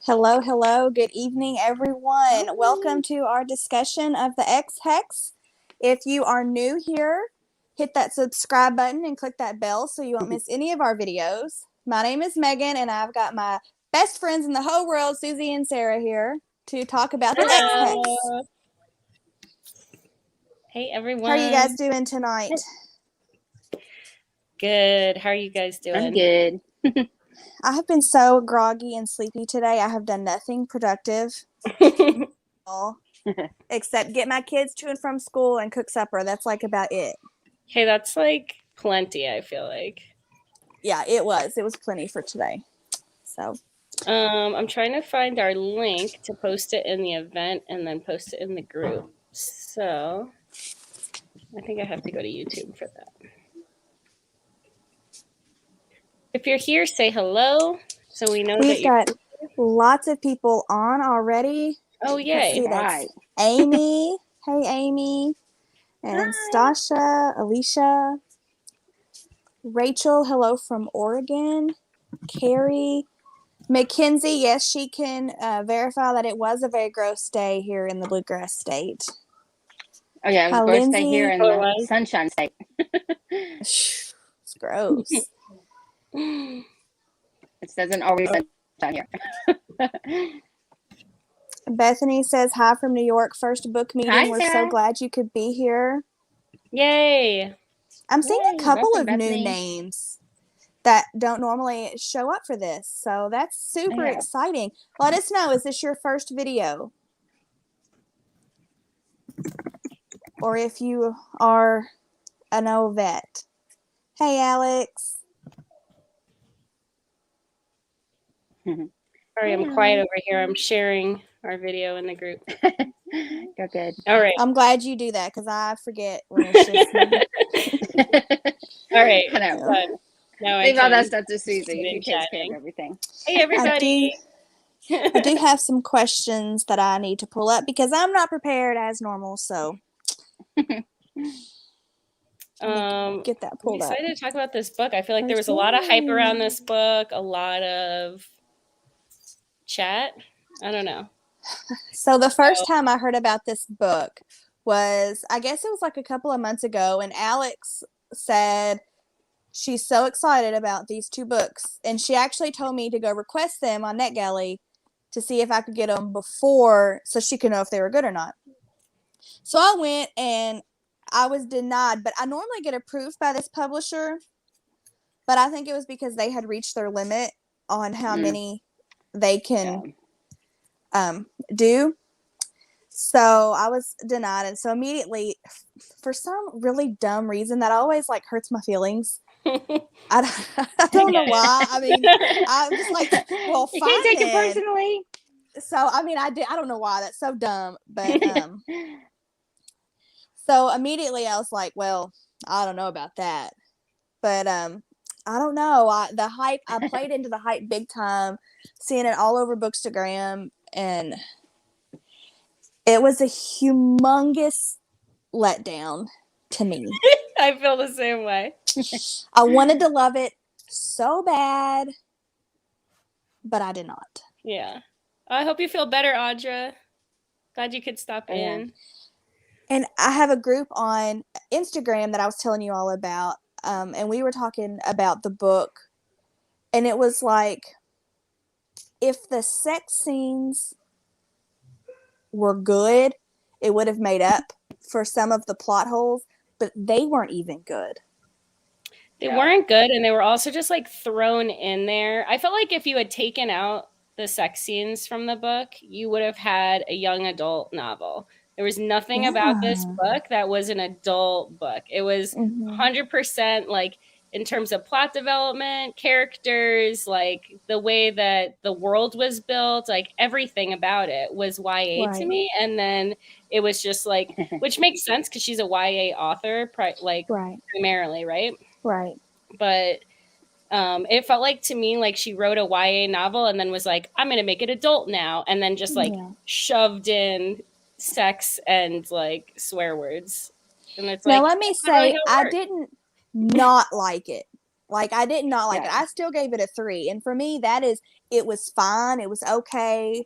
Hello, hello. Good evening, everyone. Welcome to our discussion of the Ex Hex. If you are new here, hit that subscribe button and click that bell so you won't miss any of our videos. My name is Megan, and I've got my best friends in the whole world, Susie and Sarah, here to talk about the Ex Hex. Hey, everyone. How are you guys doing tonight? Good. How are you guys doing? I'm good. I have been so groggy and sleepy today. I have done nothing productive except get my kids to and from school and cook supper. That's like about it. Hey, that's like plenty, I feel like. Yeah, it was. It was plenty for today. So I'm trying to find our link to post it in the event and then post it in the group. So I think I have to go to YouTube for that. If you're here, say hello so we know we've got lots of people on already. Oh, yay. That's Amy. Hey, Amy. And Stasha, Alicia. Rachel, hello from Oregon. Carrie. Mackenzie, yes, she can verify that it was a very gross day here in the Bluegrass State. Oh, yeah, it was a gross day here in the Sunshine State. It's gross. It doesn't always down here. Bethany says, hi from New York. First book meeting. Hi, We're Sarah. so glad you could be here. Yay. I'm seeing a couple of Bethany. new names that don't normally show up for this. So that's super exciting. Let us know. Is this your first video? Or if you are an old vet. Hey, Alex. Sorry, I'm quiet over here. I'm sharing our video in the group. Go good. All right. I'm glad you do that because I forget when it's just me. All right. I know. Done. Now Leave all that stuff to Susie. Who takes care of everything. Hey, everybody. I do have some questions that I need to pull up because I'm not prepared as normal. So get that pulled up. I'm excited to talk about this book. I feel like there was a lot of hype around this book, a lot of chat. I don't know. So the first time I heard about this book was, I guess it was like a couple of months ago, and Alex said she's so excited about these two books, and she actually told me to go request them on NetGalley to see if I could get them before so she could know if they were good or not. So I went and I was denied, but I normally get approved by this publisher, but I think it was because they had reached their limit on how many they can do. So I was denied, and so immediately, for some really dumb reason that always like hurts my feelings. I don't know why. I mean, I'm just like, well, you fine. Can't take it personally. So I mean, I don't know why. That's so dumb, but so immediately I was like, well, I don't know about that, but I don't know. The hype. I played into the hype big time, seeing it all over Bookstagram, and it was a humongous letdown to me. I feel the same way. I wanted to love it so bad, but I did not. Yeah. I hope you feel better, Audra. Glad you could stop in. And I have a group on Instagram that I was telling you all about, and we were talking about the book, and it was like, if the sex scenes were good, it would have made up for some of the plot holes, but they weren't even good. They weren't good, and they were also just like thrown in there. I felt like if you had taken out the sex scenes from the book, you would have had a young adult novel. There was nothing about this book that was an adult book. It was 100% like, in terms of plot development, characters, like the way that the world was built, like everything about it was YA to me. And then it was just like, which makes sense because she's a YA author, primarily, right? Right. But it felt like to me like she wrote a YA novel and then was like, I'm going to make it adult now. And then just like shoved in sex and like swear words. And it's now, let me say, I didn't not like it. Like, I did not like it. I still gave it a 3. And for me, it was fine. It was okay.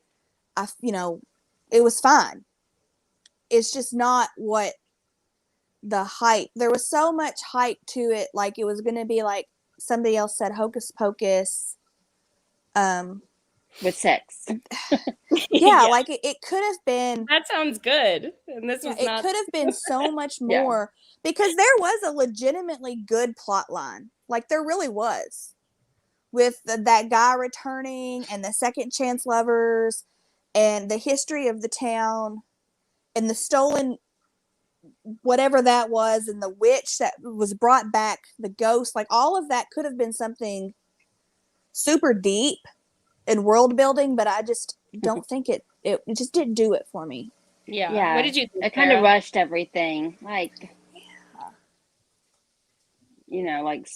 It was fine. It's just not what the hype. There was so much hype to it. Like, it was going to be like somebody else said, hocus pocus. With sex. Yeah, like it could have been. That sounds good. And this was it could have been so much more because there was a legitimately good plot line. Like, there really was. With that guy returning and the second chance lovers and the history of the town and the stolen whatever that was and the witch that was brought back, the ghost, like all of that could have been something super deep in world building, but I just don't think it just didn't do it for me. Yeah. What did you think? It kind of rushed everything. Like, like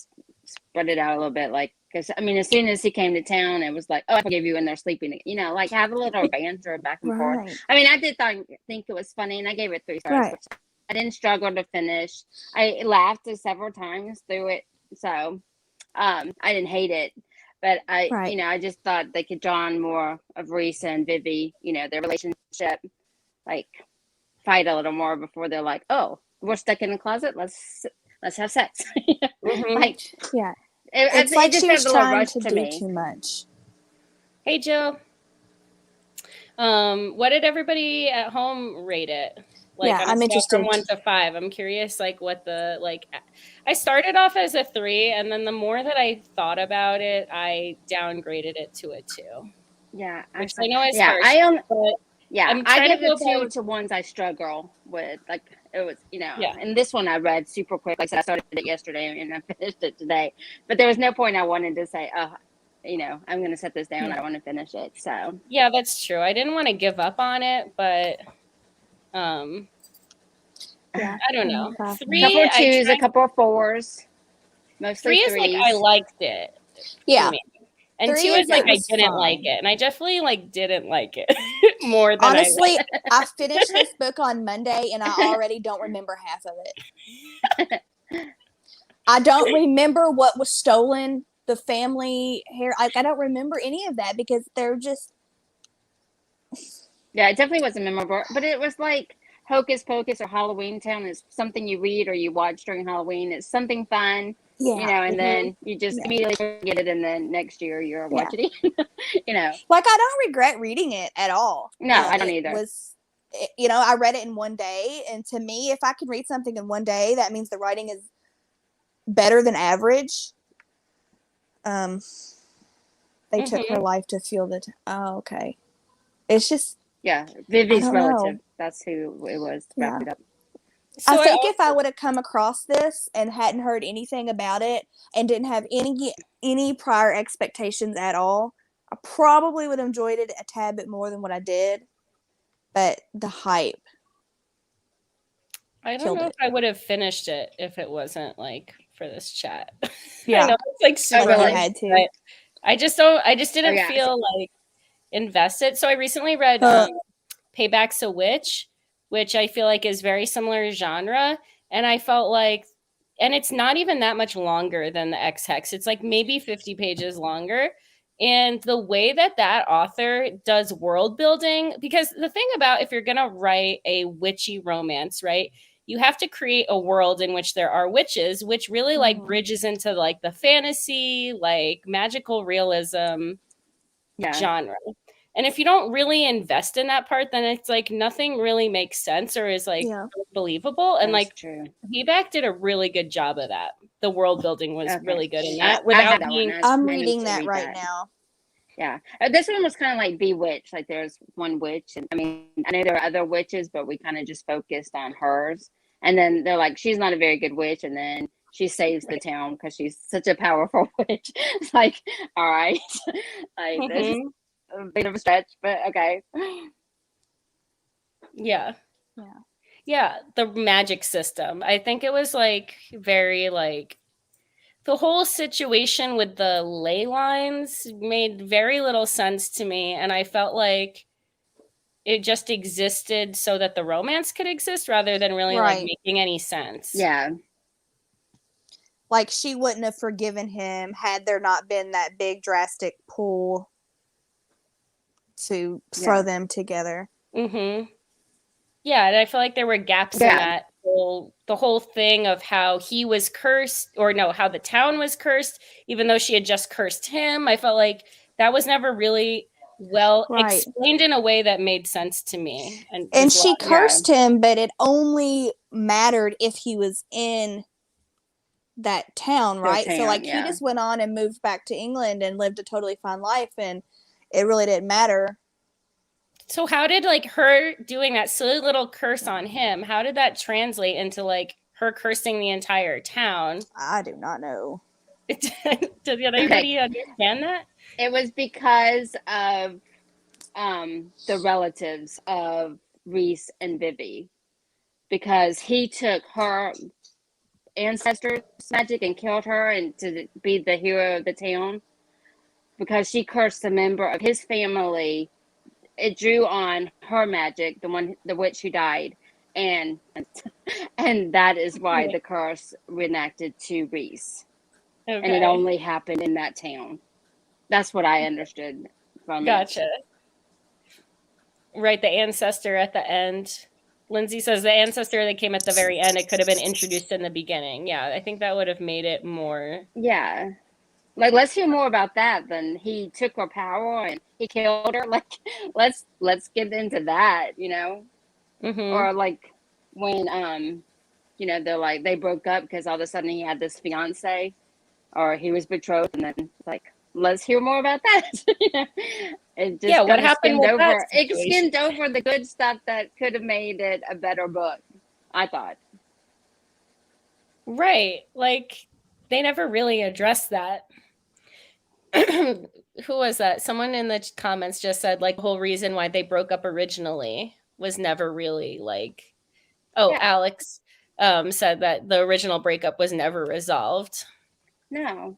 spread it out a little bit. Like, because I mean, as soon as he came to town, it was like, oh, I forgive you, and they're sleeping. Like have a little banter back and forth. I mean, I did think it was funny, and I gave it 3 stars. Which I didn't struggle to finish. I laughed several times through it, so I didn't hate it. But I just thought they could draw on more of Reese and Vivi, their relationship, like fight a little more before they're like, oh, we're stuck in a closet. Let's have sex. Like, yeah. It's like she was trying to do too much. Hey, Jill. What did everybody at home rate it? Like, I'm interested. From 1 to 5. I'm curious, like, what the, like, I started off as a 3, and then the more that I thought about it, I downgraded it to a 2. Yeah. Which I know is harsh. I give it 2 to ones I struggle with. Like, it was, and this one I read super quick. Like I said, I started it yesterday and I finished it today. But there was no point I wanted to say, oh, I'm going to set this down. I don't want to finish it. So. Yeah, that's true. I didn't want to give up on it, but I don't know. 3, a couple of 2s, a couple of 4s, mostly 3 is 3s. like I liked it. Yeah. And 2 is like I didn't like it, and I definitely like didn't like it more than honestly. I finished this book on Monday, and I already don't remember half of it. I don't remember what was stolen. The family hair. I don't remember any of that because they're just. Yeah, it definitely wasn't memorable, but it was like Hocus Pocus or Halloween Town is something you read or you watch during Halloween. It's something fun. And then you just immediately forget it, and then next year you're watching it. Like, I don't regret reading it at all. No, I don't either. I read it in one day, and to me, if I can read something in one day, that means the writing is better than average. They took her life to feel that. Oh, okay. It's just. Yeah, Vivi's relative. That's who it was. Wrap it up. So I think if I would have come across this and hadn't heard anything about it and didn't have any prior expectations at all, I probably would have enjoyed it a tad bit more than what I did. But the hype. I don't know if I would have finished it if it wasn't like for this chat. Yeah, I know it's like super hard. Had to. I just didn't feel like invested. So I recently read Payback's a Witch, which I feel like is very similar genre. And I felt like, and it's not even that much longer than the Ex Hex. It's like maybe 50 pages longer. And the way that author does world building, because the thing about if you're going to write a witchy romance, right, you have to create a world in which there are witches, which really like bridges into like the fantasy, like magical realism genre. And if you don't really invest in that part, then it's like nothing really makes sense or is like believable. And that's like true. Payback did a really good job of that. The world building was really good in that. Without being, I'm reading that right now. Yeah, this one was kind of like Bewitched. Like there's one witch, and I mean I know there are other witches, but we kind of just focused on hers. And then they're like, she's not a very good witch, and then she saves the town because she's such a powerful witch. It's like, all right, like this. A bit of a stretch, but okay. Yeah. The magic system. I think it was like very like the whole situation with the ley lines made very little sense to me, and I felt like it just existed so that the romance could exist rather than really like making any sense. Yeah. like she wouldn't have forgiven him had there not been that big drastic pull to throw them together. Mm-hmm. Yeah, and I feel like there were gaps in that the whole thing of how he was cursed, or no, how the town was cursed, even though she had just cursed him. I felt like that was never really well explained in a way that made sense to me. And she cursed him, but it only mattered if he was in that town, right? So like he just went on and moved back to England and lived a totally fine life, and it really didn't matter. So how did like her doing that silly little curse on him, how did that translate into like her cursing the entire town? I do not know. Did anybody understand that? It was because of the relatives of Reese and Vivi, because he took her ancestors' magic and killed her and to be the hero of the town, because she cursed a member of his family. It drew on her magic, the witch who died, and that is why the curse reenacted to Reese. Okay. And it only happened in that town. That's what I understood from it. Gotcha. Right, the ancestor at the end. Lindsay says the ancestor that came at the very end, it could have been introduced in the beginning. Yeah, I think that would have made it more. Yeah. Like, let's hear more about that than he took her power and he killed her. Like, let's get into that, you know? Mm-hmm. Or like when, you know, they're like, they broke up because all of a sudden he had this fiance, or he was betrothed, and then like, let's hear more about that. You know? It just what happened with that it skimmed over the good stuff that could have made it a better book, I thought. Right. Like, they never really addressed that. Who was that? Someone in the comments just said like the whole reason why they broke up originally was never really like, Alex said that the original breakup was never resolved. No.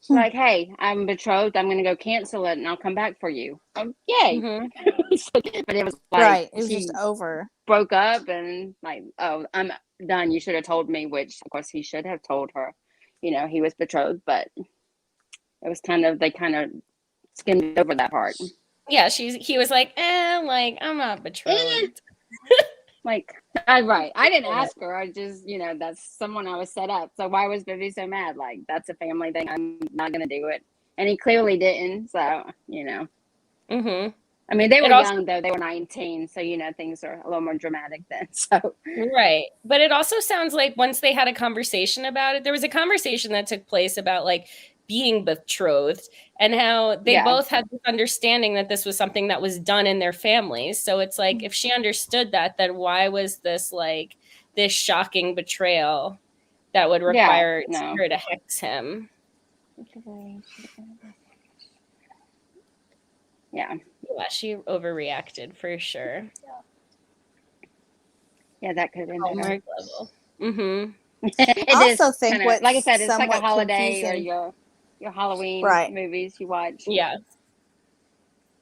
Like, hey, I'm betrothed, I'm gonna go cancel it and I'll come back for you. Yay. Mm-hmm. But it was like, right, it was just over. Broke up and like, oh, I'm done, you should have told me, which of course he should have told her, you know, he was betrothed, but it was they kind of skimmed over that part. Yeah, he was like, like, I'm not betrothed. Like, right. I didn't ask her. I just, you know, that's someone I was set up. So why was Vivi so mad? Like, that's a family thing. I'm not going to do it. And he clearly didn't. So, you know. Mm-hmm. I mean, they were young, though. They were 19. So, you know, things are a little more dramatic then. So. Right. But it also sounds like once they had a conversation about it, there was a conversation that took place about, like, being betrothed and how they both had this understanding that this was something that was done in their families. So it's like, if she understood that, then why was this like this shocking betrayal that would require her to hex him? Yeah, she overreacted for sure. Yeah, that could have been Hallmark level. Mm-hmm. I also think like I said, it's like a holiday confusing. Or your Halloween movies you watch. Yeah.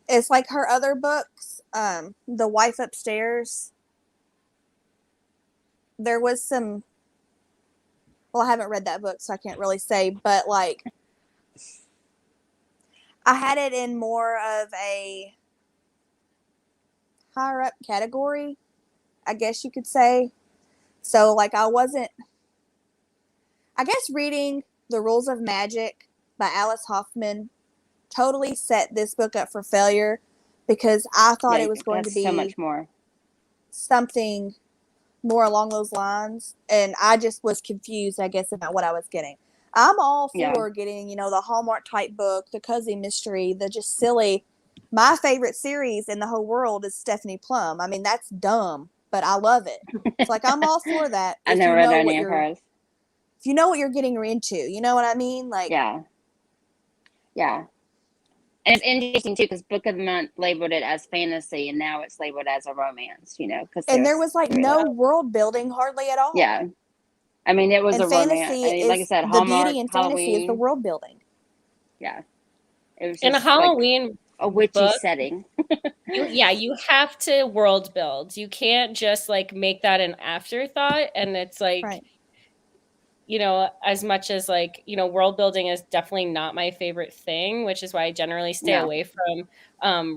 It's like her other books, The Wife Upstairs. There was some, well, I haven't read that book, so I can't really say, but like, I had it in more of a higher up category, I guess you could say. So like, I guess reading The Rules of Magic by Alice Hoffman totally set this book up for failure, because I thought it was going to be so much more something more along those lines, and I just was confused, I guess, about what I was getting. I'm all for getting, you know, the Hallmark type book, the cozy mystery, the just silly. My favorite series in the whole world is Stephanie Plum. I mean, that's dumb, but I love it. It's like, I'm all for that. I never read any of hers. If you know what you're getting into, you know what I mean? Like, yeah. And it's interesting too, because Book of the Month labeled it as fantasy, and now it's labeled as a romance. You know, and there was like no world building hardly at all. Yeah, I mean, it was a romance. Like I said, Hallmark, the beauty in fantasy is the world building. Yeah, it was just in a Halloween like a witchy setting. You have to world build. You can't just like make that an afterthought, and it's like. Right. as much as like, world building is definitely not my favorite thing, which is why I generally stay away from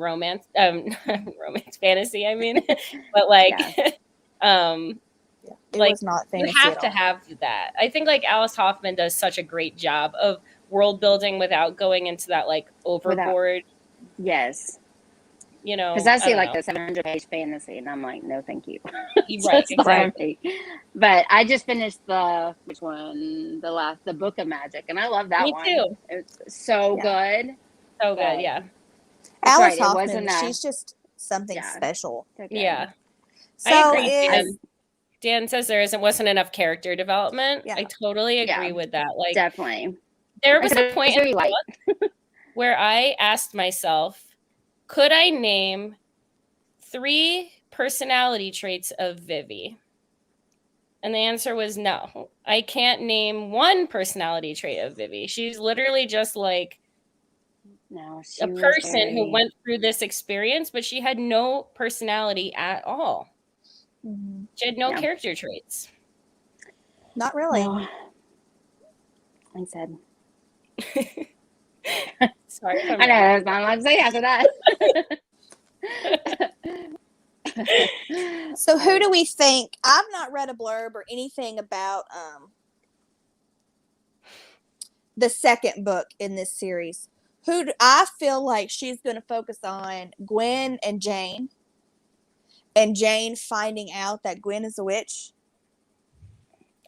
romance, romance fantasy, I mean, but like, it was not fantasy. You have to have that. I think like Alice Hoffman does such a great job of world building without going into that like overboard. Yes. Because I see like the 700-page fantasy, and I'm like, no, thank you. Right, exactly. But I just finished the Book of Magic, and I love that one. Me too. It's so good. So good, yeah. Alice Hoffman, she's just something special. Yeah. So I agree. Dan says there wasn't enough character development. I totally agree with that. Like, definitely. There was a point in the book where I asked myself, could I name 3 personality traits of Vivi? And the answer was no. I can't name 1 personality trait of Vivi. She's literally just like a person who went through this experience, but she had no personality at all. Mm-hmm. She had no character traits. Not really. No. I said. Sorry. I know. That's not allowed to say after that. So who do we think? I've not read a blurb or anything about the second book in this series. I feel like she's going to focus on Gwen and Jane finding out that Gwen is a witch.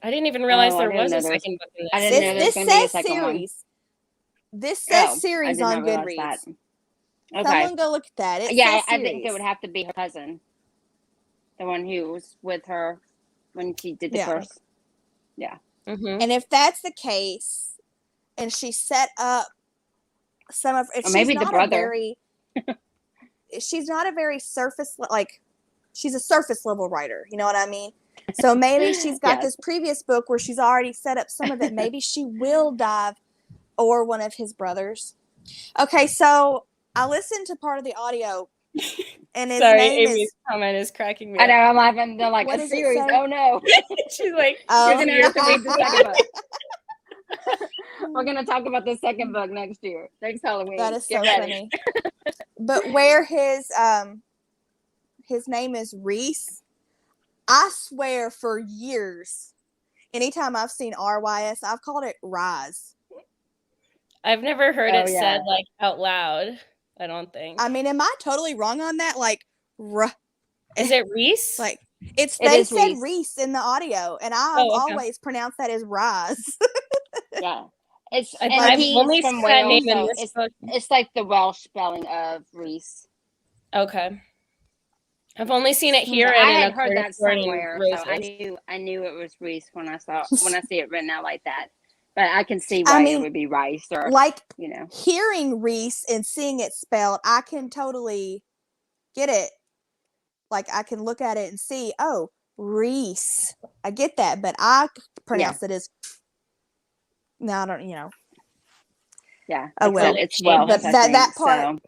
I didn't even realize there was a second book in this. I didn't know there was going to be a second one. This says series on Goodreads. Okay. Someone go look at that. I think it would have to be her cousin. The one who was with her when she did the first. Yeah. Mm-hmm. And if that's the case, and she set up some of, if or maybe the brother. She's not a very surface, like, she's a surface level writer. You know what I mean? So maybe she's got this previous book where she's already set up some of it. Maybe she will dive, or one of his brothers. Okay, so I listened to part of the audio, and his name Amy's comment is cracking me up. I know, I'm laughing. They're like, what a series. Oh no. She's like, she's gonna have to read the second book. We're gonna talk about the second book next year. Next Halloween. That is so funny. But where his name is Reese, I swear for years, anytime I've seen RYS, I've called it Rise. I've never heard it said like out loud. I don't think. I mean, am I totally wrong on that? Like, is it Reese? Like, they said Reese in the audio, and I've always pronounced that as Rise. Yeah, it's I've only from seen that Wales, name in this book. It's like the Welsh spelling of Reese. Okay. I've only seen it here, I and had heard that somewhere, so I knew it was Reese when I see it written out like that. But I can see why it would be Rice, or like, hearing Reese and seeing it spelled, I can totally get it. Like, I can look at it and see, oh, Reese. I get that, but I pronounce it as. No, I don't. Yeah. Oh well, it's Welsh. But that part. So.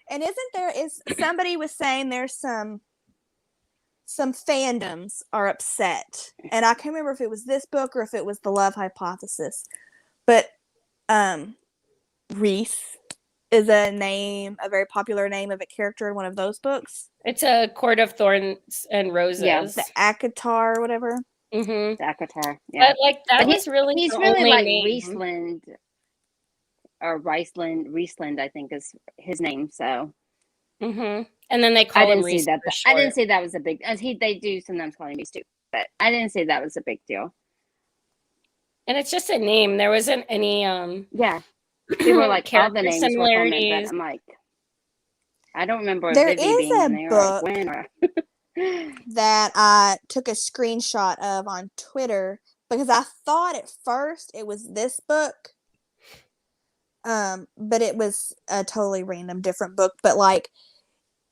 And somebody was saying there's some fandoms are upset, and I can't remember if it was this book or if it was The Love Hypothesis, but Reese is a very popular name of a character in one of those books. It's a Court of Thorns and Roses. Yeah, the Akatar or whatever. Mm-hmm. The Akatar. Yeah, but he's really like name. Riesland or Riesland, I think is his name. So. Mm-hmm. And then they call him Reese. I didn't say that was a big. They do sometimes call him Reese too, but I didn't say that was a big deal. And it's just a name. There wasn't any. Yeah, they were like all the names similarities. But I'm like, I don't remember. There Vivi is being a in there book or that I took a screenshot of on Twitter because I thought at first it was this book. But it was a totally random different book. But like,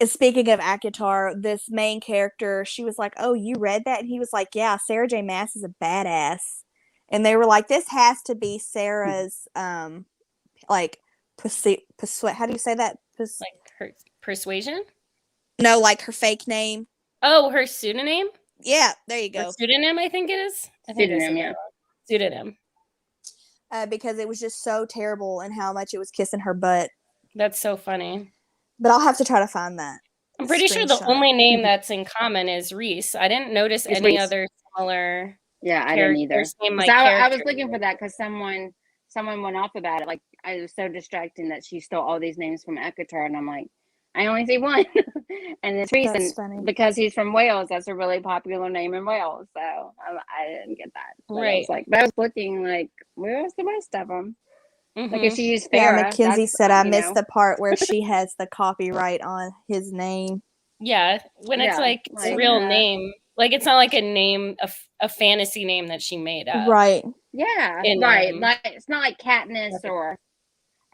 speaking of Akatar, this main character, she was like, "Oh, you read that?" And he was like, "Yeah, Sarah J. Maas is a badass." And they were like, "This has to be Sarah's like how do you say that? Like her persuasion? No, like her fake name. Oh, her pseudonym? Yeah, there you go. Her pseudonym, I think it is. Pseudonym, yeah. pseudonym? Because it was just so terrible and how much it was kissing her butt. That's so funny. But I'll have to try to find that. I'm pretty sure the only name that's in common is Reese. I didn't notice any other similar. Yeah, I didn't either. I was looking for that because someone went off about it. Like, I was so distracting that she stole all these names from Ekatar, and I'm like, I only see one, and it's Reese, because he's from Wales. That's a really popular name in Wales, so I didn't get that. But I was like, but I was looking like, where's the rest of them? Like, if she used Farrah, yeah, Mackenzie said I missed the part where she has the copyright on his name. Yeah, when it's like a real name. Like, it's not like a name, a fantasy name that she made up. Right. Yeah, right. Like, it's not like Katniss or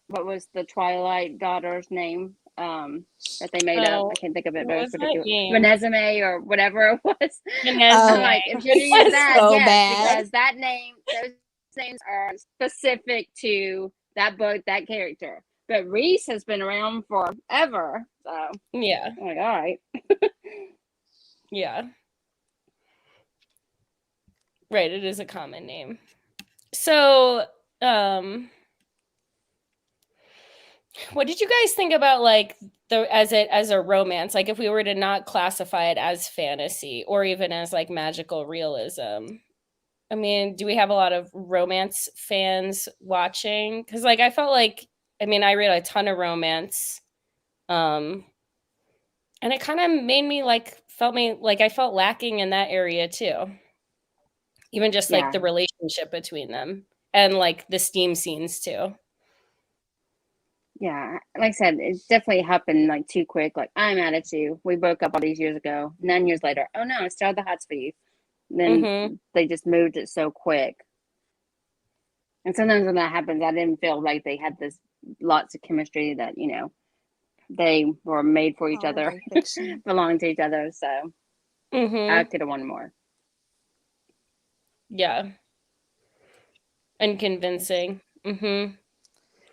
what was the Twilight daughter's name that they made up. I can't think of it, but it was ridiculous. Renesmee or whatever it was. I'm like, if you use that, so because that name, those names are specific to that book, that character. But Reese has been around forever, so yeah. I'm like, all right. Yeah. Right, it is a common name. So, what did you guys think about like as a romance? Like, if we were to not classify it as fantasy or even as like magical realism? I mean, do we have a lot of romance fans watching? Because like I felt like, I mean, I read a ton of romance, and it kind of made me like I felt lacking in that area too. Even just like the relationship between them and like the steam scenes too. Yeah, like I said, it definitely happened like too quick. Like, I'm mad at you. We broke up all these years ago. 9 years later, oh no, I still have the hots for you. And then they just moved it so quick. And sometimes when that happens, I didn't feel like they had this lots of chemistry that, you know, they were made for each other, belonged to each other. So I could have wanted more. Yeah. And convincing.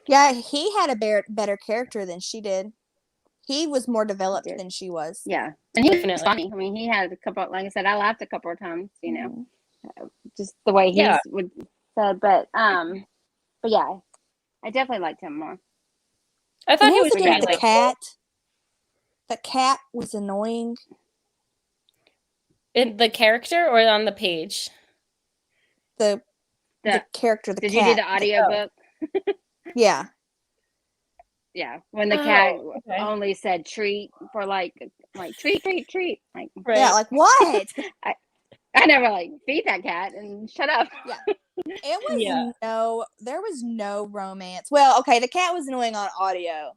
Yeah, he had a better character than she did. He was more developed than she was. Yeah. And he was funny. I mean, he had a couple, like I said, I laughed a couple of times, you know, just the way he would say, but yeah, I definitely liked him more. I thought he was great. The cat. The cat was annoying. In the character or on the page? The character, the cat. Did you do the audiobook? Yeah. Yeah. When the cat only said treat for like treat. Like, yeah, like what? I never like feed that cat and shut up. Yeah. It was there was no romance. Well, okay, the cat was annoying on audio.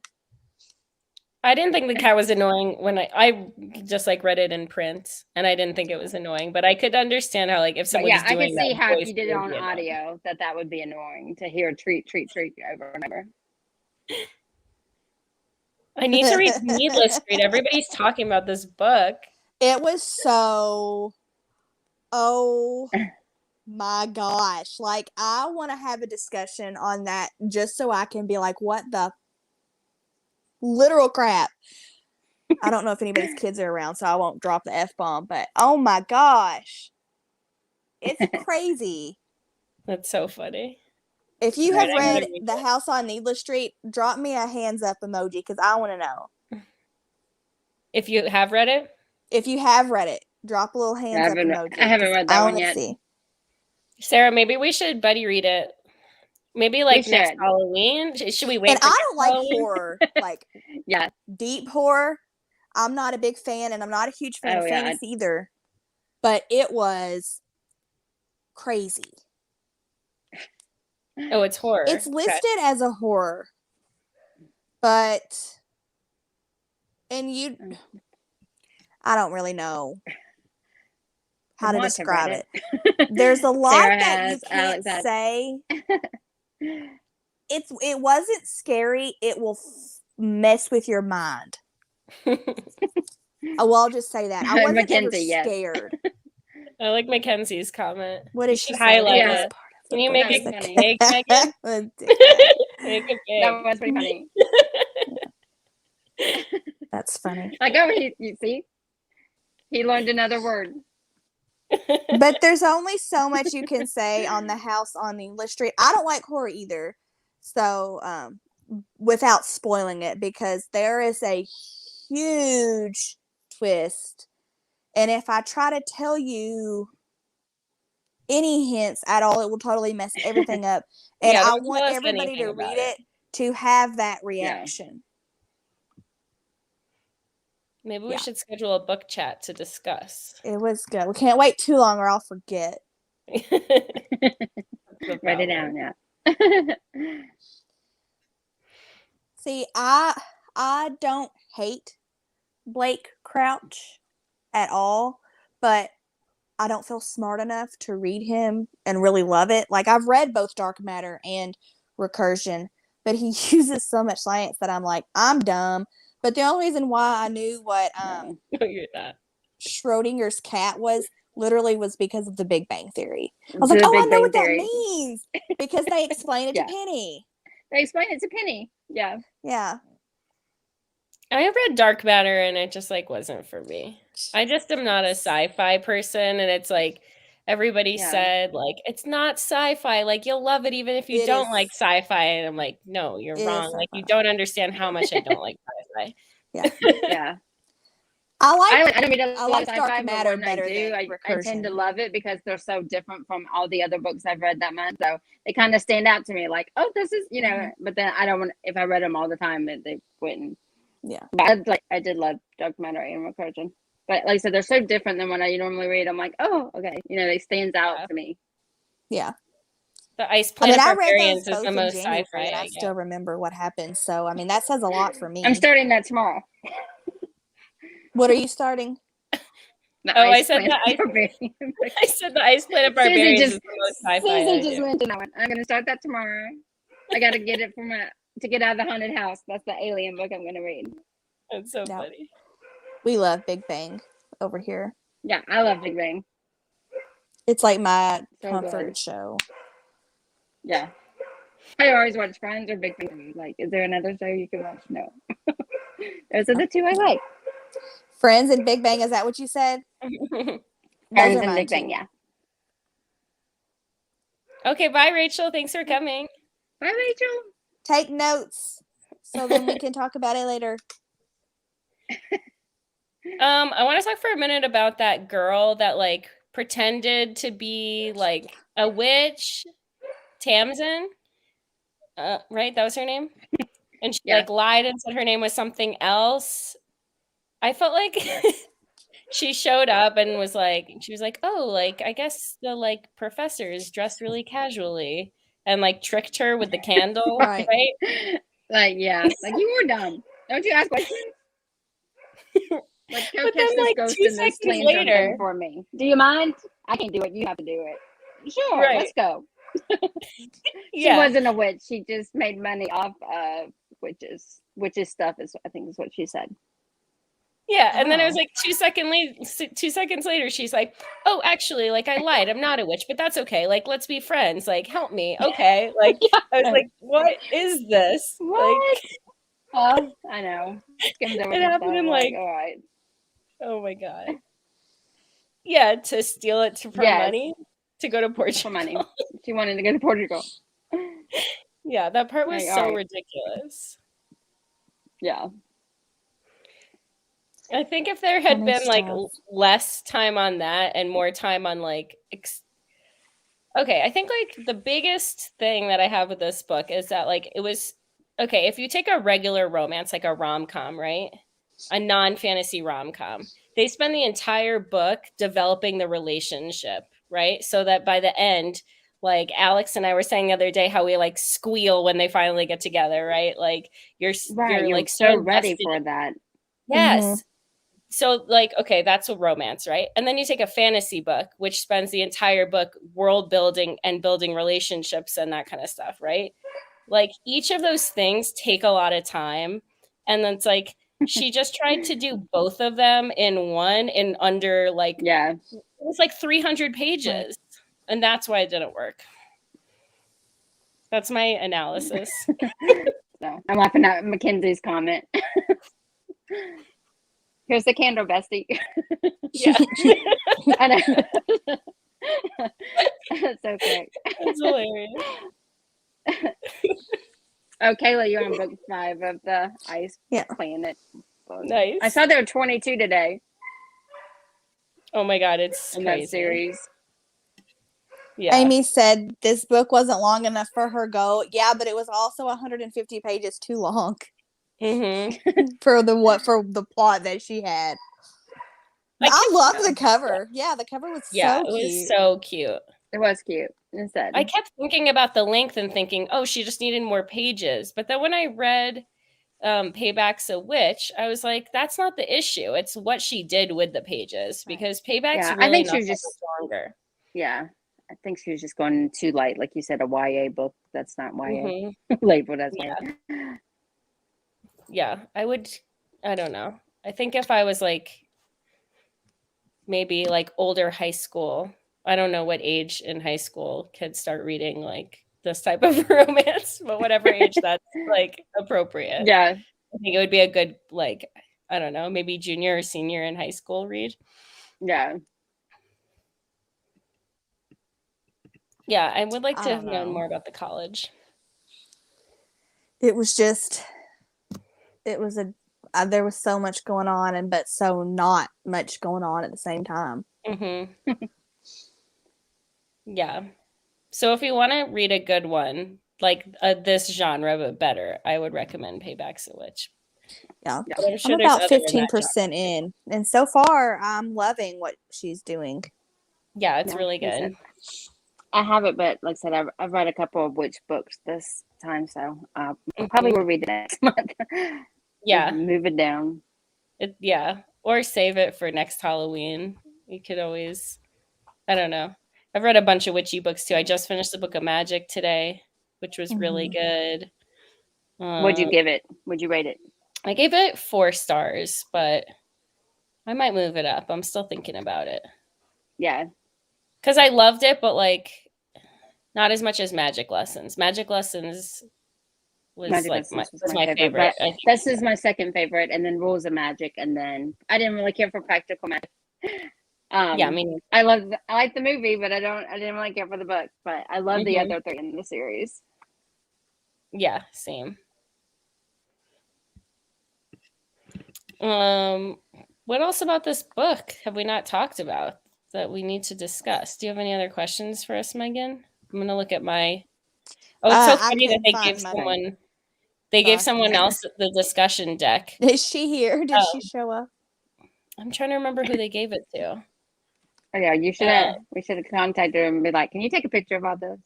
I didn't think the cat was annoying when I just like read it in print, and I didn't think it was annoying, but I could understand how like if someone's doing I could see how if you did it on audio that would be annoying to hear treat over and over. I need to read Needless Street. Everybody's talking about this book. It was so oh my gosh. Like, I want to have a discussion on that just so I can be like, what the literal crap. I don't know if anybody's kids are around, so I won't drop the F-bomb, but oh my gosh. It's crazy. That's so funny. If you have read The House on Needless Street, drop me a hands up emoji because I want to know. If you have read it? If you have read it, drop a little hands up emoji. I haven't read that one yet. See. Sarah, maybe we should buddy read it. Maybe like next Halloween. Should we wait? And I don't like horror, like deep horror. I'm not a big fan, and I'm not a huge fan of fantasy either. But it was crazy. Oh, it's horror. It's listed as a horror, but I don't really know how to describe it. There's a lot that you can't say. It wasn't scary. It will mess with your mind. I'll just say that. I wasn't ever scared. I like Mackenzie's comment. What is she highlight it? Can you make it big, Megan? Make it big. That was pretty funny. That's funny. Like, you see? He learned another word. But there's only so much you can say on the house on the English street. I don't like horror either. So, without spoiling it, because there is a huge twist. And if I try to tell you any hints at all, it will totally mess everything up. And Yeah, I don't want tell us everybody to anything read about it to have that reaction. Maybe we should schedule a book chat to discuss. It was good. We can't wait too long or I'll forget. Write it down, yeah. See, I don't hate Blake Crouch at all, but I don't feel smart enough to read him and really love it. Like, I've read both Dark Matter and Recursion, but he uses so much science that I'm like, I'm dumb. But the only reason why I knew what No, you're not. Schrodinger's cat was because of the Big Bang Theory. I was like, oh, I know what that means, because they explain it to Penny. They explain it to Penny. Yeah. Yeah. I read Dark Matter and it just like wasn't for me. I just am not a sci-fi person, and it's like everybody said like it's not sci-fi, like you'll love it even if you don't like sci-fi, and I'm like, no, you're wrong. Like you don't understand how much I don't like sci-fi. Yeah. Yeah. I don't read a lot of Dark sci-fi, Matter but when I better do, than I tend to love it because they're so different from all the other books I've read that month. So they kind of stand out to me, like, oh, this is, you know. But then I don't want, if I read them all the time, they wouldn't. Yeah. But I did love Dark Matter and Recursion. But like I said, they're so different than what I normally read. I'm like, oh, okay, you know, they stands out to me. Yeah. The Ice Planet Barbarians is the most sci-fi. And I still remember what happened. So I mean, that says a lot for me. I'm starting that tomorrow. What are you starting? I said the Ice Planet Barbarians is the most sci-fi. Susie just mentioned that one. I'm gonna start that tomorrow. I gotta get it to get out of the haunted house. That's the alien book I'm gonna read. That's so funny. We love Big Bang over here. Yeah, I love Big Bang. It's like my comfort show. Yeah. I always watch Friends or Big Bang. Like, is there another show you can watch? No. Those are the two I like. Friends and Big Bang, is that what you said? Friends and Big Bang, yeah. Okay, bye, Rachel. Thanks for coming. Bye, Rachel. Take notes so then we can talk about it later. I want to talk for a minute about that girl that like pretended to be like a witch, Tamsin. Right? That was her name? And she like lied and said her name was something else. I felt like she showed up and was like, oh, like, I guess the like professor is dressed really casually, and like tricked her with the candle, right? Like, yeah, like, you were dumb. Don't you ask questions? Like, go but catch then, this like, ghost 2 in this seconds lantern later, thing for me. Do you mind? I can do it. You have to do it. Sure, let's go. She wasn't a witch. She just made money off witches stuff. I think is what she said. Yeah, and then it was like 2 seconds later, she's like, "Oh, actually, like I lied. I'm not a witch, but that's okay. Like, let's be friends. Like, help me, okay?" Like, I was like, "What is this?" What? Like, I know. It happened in like, all right. Oh my god. Yeah, to steal it for money, to go to Portugal. For money. She wanted to go to Portugal. Yeah, that part was so ridiculous. Yeah. I think if there had been like less time on that and more time on like okay, I think like the biggest thing that I have with this book is that like it was okay, if you take a regular romance like a rom-com, right? A non-fantasy rom-com. They spend the entire book developing the relationship, right? So that by the end, like Alex and I were saying the other day how we like squeal when they finally get together, right? Like you're like so ready for that. Yes. Mm-hmm. So like, okay, that's a romance, right? And then you take a fantasy book, which spends the entire book world building and building relationships and that kind of stuff, right? Like each of those things take a lot of time. And then it's like, she just tried to do both of them in one in under like, it was like 300 pages. Right. And that's why it didn't work. That's my analysis. So I'm laughing at Mackenzie's comment. Here's the candle, bestie. Yeah. I know. That's so great. That's hilarious. Oh, Kayla, you're on book 5 of the Ice Planet book. Nice. I saw there were 22 today. Oh my god, it's in crazy. that series. Yeah. Amy said this book wasn't long enough for her goal. Yeah, but it was also 150 pages too long. For the plot that she had. I love the cover. Yeah, the cover was so cute. It was so cute. It was cute. Instead, I kept thinking about the length and thinking, oh, she just needed more pages. But then when I read Payback's a Witch, I was like, that's not the issue. It's what she did with the pages, because Payback's really I think not she was just longer. Yeah. I think she was just going too light, like you said, a YA book that's not YA labeled as YA. Yeah, I don't know. I think if I was like maybe like older high school, I don't know what age in high school kids start reading like this type of romance, but whatever age that's like appropriate. Yeah. I think it would be a good, like, I don't know, maybe junior or senior in high school read. Yeah. Yeah, I would like to have known more about the college. It was just, there was so much going on, but so not much going on at the same time. Yeah. So if you want to read a good one, like this genre, but better, I would recommend Payback's a Witch. Yeah. I'm about 15% in. And so far, I'm loving what she's doing. Yeah, it's really good. I haven't, but like I said, I've read a couple of witch books this time, so probably will read the next month. Yeah. Move it down. Or save it for next Halloween. You could always, I don't know. I've read a bunch of witchy books too. I just finished the Book of Magic today, which was really good. What'd you give it? What'd you rate it? I gave it 4 stars, but I might move it up. I'm still thinking about it. Yeah. Because I loved it, but like not as much as Magic Lessons. Magic Lessons was my favorite. This is my second favorite, and then Rules of Magic, and then I didn't really care for Practical Magic. Yeah, I mean, I like the movie, but I didn't really care for the book. But I love the other 3 in the series. Yeah, same. What else about this book have we not talked about that we need to discuss? Do you have any other questions for us, Megan? I'm gonna look at my. Oh, it's so funny that they gave someone else the discussion deck. Is she here? Did she show up? I'm trying to remember who they gave it to. Oh yeah, you should have. We should have contacted her and be like, "Can you take a picture of all this?"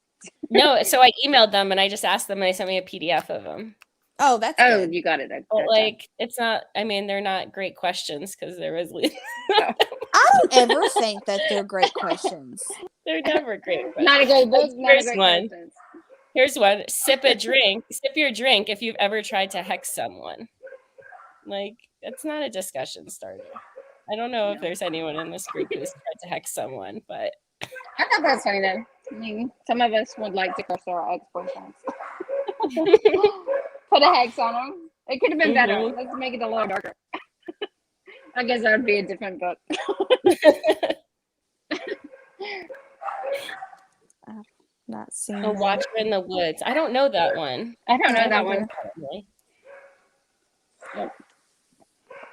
No, so I emailed them and I just asked them, and they sent me a PDF of them. Oh, that's good. You got it. But like, it's not. I mean, they're not great questions because there was. I don't ever think that they're great questions. They're never great questions. Not a great book. Here's one. Here's one. Sip your drink if you've ever tried to hex someone. Like, it's not a discussion starter. I don't know if there's anyone in this group who's tried to hex someone, but I thought that's funny though. I mean, some of us would like to curse our ex-boyfriends. Put a hex on them. It could have been better. Let's make it a little darker. I guess that would be a different book. I've not seen A Watcher in the Woods. I don't know that one. I don't know that one.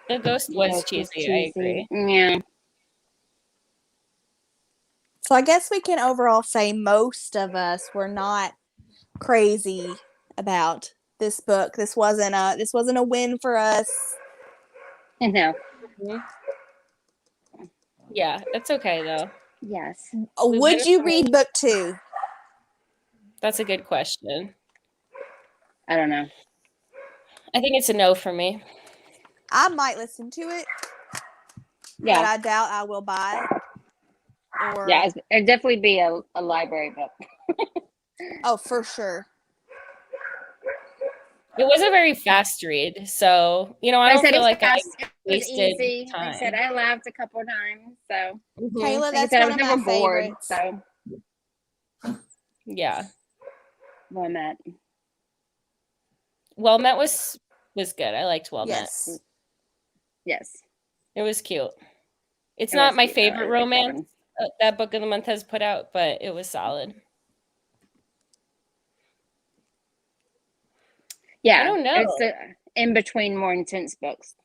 The ghost was cheesy. I agree. Yeah. So I guess we can overall say most of us were not crazy about this book. This wasn't a win for us. No. Yeah, it's okay though. Yes. Would you read book 2? That's a good question. I don't know. I think it's a no for me. I might listen to it. Yeah. But I doubt I will buy it. Yeah, it'd definitely be a library book. Oh, for sure. It was a very fast read, so I don't feel like I wasted time. Like I said, I laughed a couple of times, so Kayla, that's one of my favorites. So yeah, Well Met. Well Met was good. I liked Well Met. Yes. It was cute. It's It not was my cute, though. favorite It was a good romance that Book of the Month has put out, but it was solid. Yeah, I don't know. it's in between more intense books.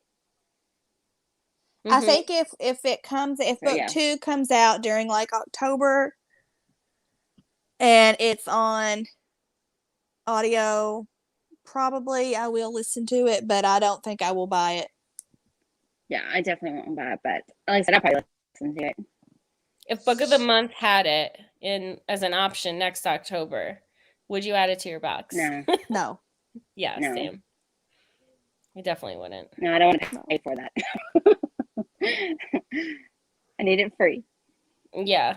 I think if book yeah. 2 comes out during like October and it's on audio, probably I will listen to it, but I don't think I will buy it. Yeah, I definitely won't buy it, but like I said, I'll probably listen to it. If Book of the Month had it in as an option next October, would you add it to your box? No. No. Yeah, No. same. I definitely wouldn't. No, I don't want to pay for that. I need it free. Yeah.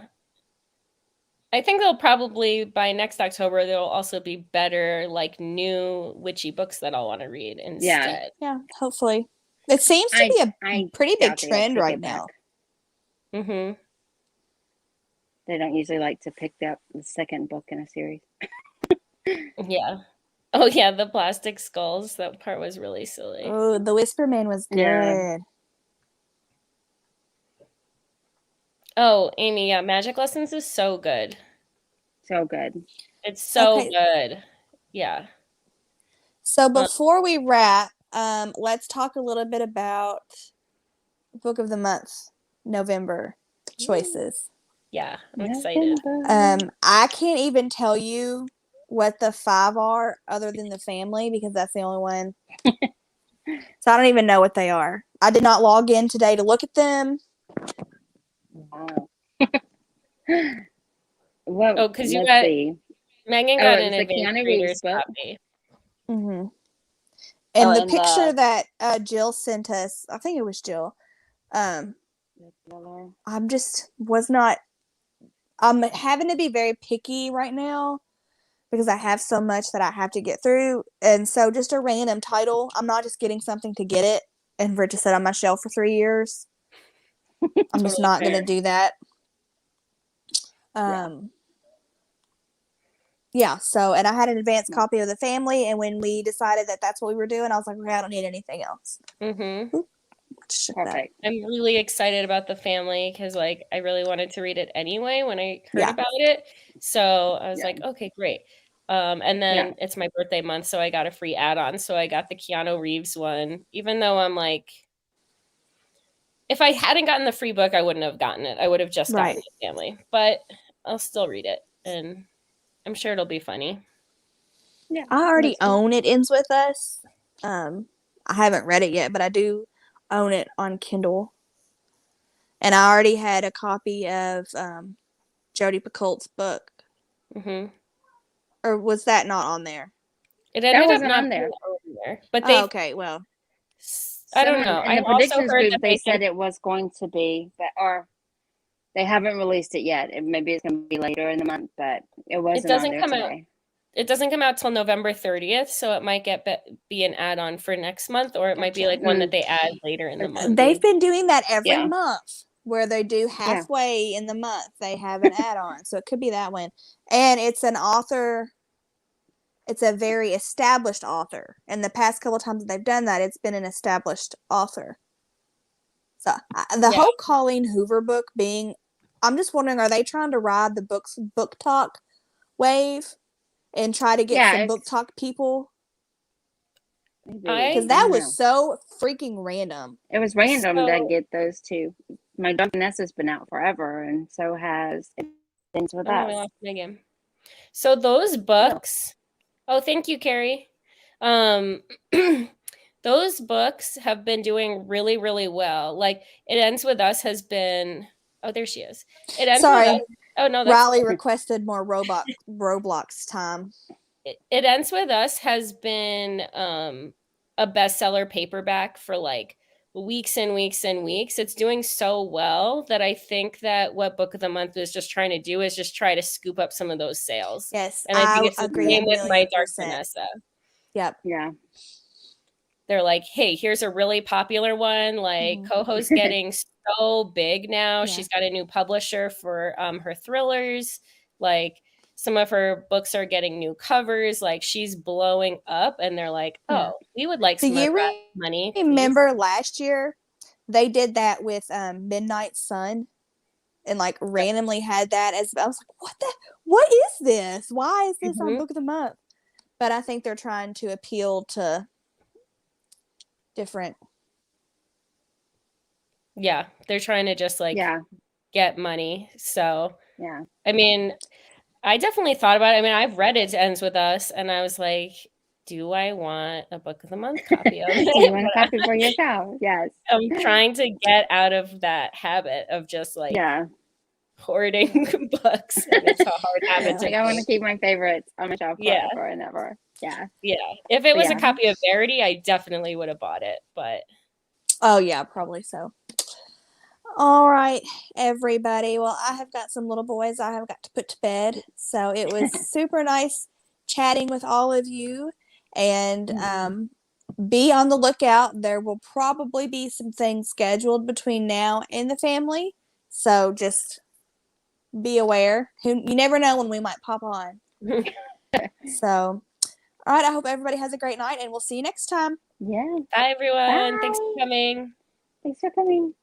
I think they'll probably, by next October, there'll also be better, like, new witchy books that I'll want to read instead. Yeah, hopefully. It seems to be a pretty big trend right now. Mm-hmm. They don't usually like to pick up the second book in a series. Yeah. Oh, yeah, the plastic skulls. That part was really silly. Oh, The Whisper Man was good. Yeah. Oh, Amy, yeah, Magic Lessons is so good. So good. It's so good. Yeah. So before we wrap, let's talk a little bit about Book of the Month, November choices. Yeah, I'm excited. I can't even tell you what the 5 are other than the family because that's the only one. So I don't even know what they are. I did not log in today to look at them. Wow. Well, Oh, because let's see. Megan got an it's the advanced Keanu reader's Reeves book. copy. Mm-hmm. And the and picture that Jill sent us, I think it was Jill. I'm having to be very picky right now because I have so much that I have to get through. And so just a random title, I'm not just getting something to get it and for it to sit on my shelf for 3 years. I'm just not going to do that. Yeah, so, and I had an advanced copy of The Family, and when we decided that that's what we were doing, I was like, okay, I don't need anything else. Mm-hmm. Perfect. I'm really excited about The Family because, like, I really wanted to read it anyway when I heard about it. So I was like, okay, great. And then it's my birthday month, so I got a free add-on. So I got the Keanu Reeves one, even though I'm like, if I hadn't gotten the free book, I wouldn't have gotten it. I would have just gotten The Family, but I'll still read it, and I'm sure it'll be funny. Yeah, I already own It Ends With Us. I haven't read it yet, but I do own it on Kindle. And I already had a copy of Jodi Picoult's book. Mm-hmm. Or was that not on there? It ended up not on there. But they okay, well. I don't know. In the predictions group, they said it was going to be, or they haven't released it yet. Maybe it's going to be later in the month, but it wasn't on there today. It doesn't come out till November 30th, so it might be an add-on for next month, or it might be like one that they add later in the month. They've been doing that every month, where they do halfway in the month, they have an add-on. So it could be that one. And it's an author, it's a very established author. And the past couple of times that they've done that, it's been an established author. So the whole Colleen Hoover book being, I'm just wondering, are they trying to ride the book talk wave and try to get some book talk people? Because that was so freaking random. It was random to get those two. My dog Nessa's been out forever, and so has It Ends With Us. So those books. Oh, thank you, Carrie. Those books have been doing really, really well. Like It Ends With Us has been. Oh, there she is. It Ends With Us. Oh no, Riley requested more Roblox time. It Ends With Us has been a bestseller paperback for like weeks and weeks and weeks. It's doing so well that I think that what Book of the Month is just trying to do is just try to scoop up some of those sales. Yes, and I think it's the same with My Dark Vanessa. Yep. Yeah. They're like, hey, here's a really popular one. Like Coho's getting so big now. Yeah. She's got a new publisher for her thrillers. Like some of her books are getting new covers. Like she's blowing up, and they're like, oh, we would like some of that money. Remember last year they did that with Midnight Sun, and like randomly had that as. I was like, what is this? Why is this on Book of the Month? But I think they're trying to appeal to different. Yeah, they're trying to just like get money. So yeah, I mean, I definitely thought about it. I mean, I've read It Ends With Us, and I was like, do I want a Book of the Month copy of it? Do you want a copy for yourself? Yes. I'm trying to get out of that habit of just like hoarding books, and it's a hard habit to like, I want to keep my favorites on my shelf forever and ever. Yeah. Yeah. If it was a copy of Verity, I definitely would have bought it, but oh yeah, probably so. All right, everybody. Well, I have got some little boys I have got to put to bed, so it was super nice chatting with all of you, and be on the lookout. There will probably be some things scheduled between now and the family, so just be aware. You never know when we might pop on. So, all right, I hope everybody has a great night, and we'll see you next time. Yeah. Bye, everyone. Bye. Thanks for coming. Thanks for coming.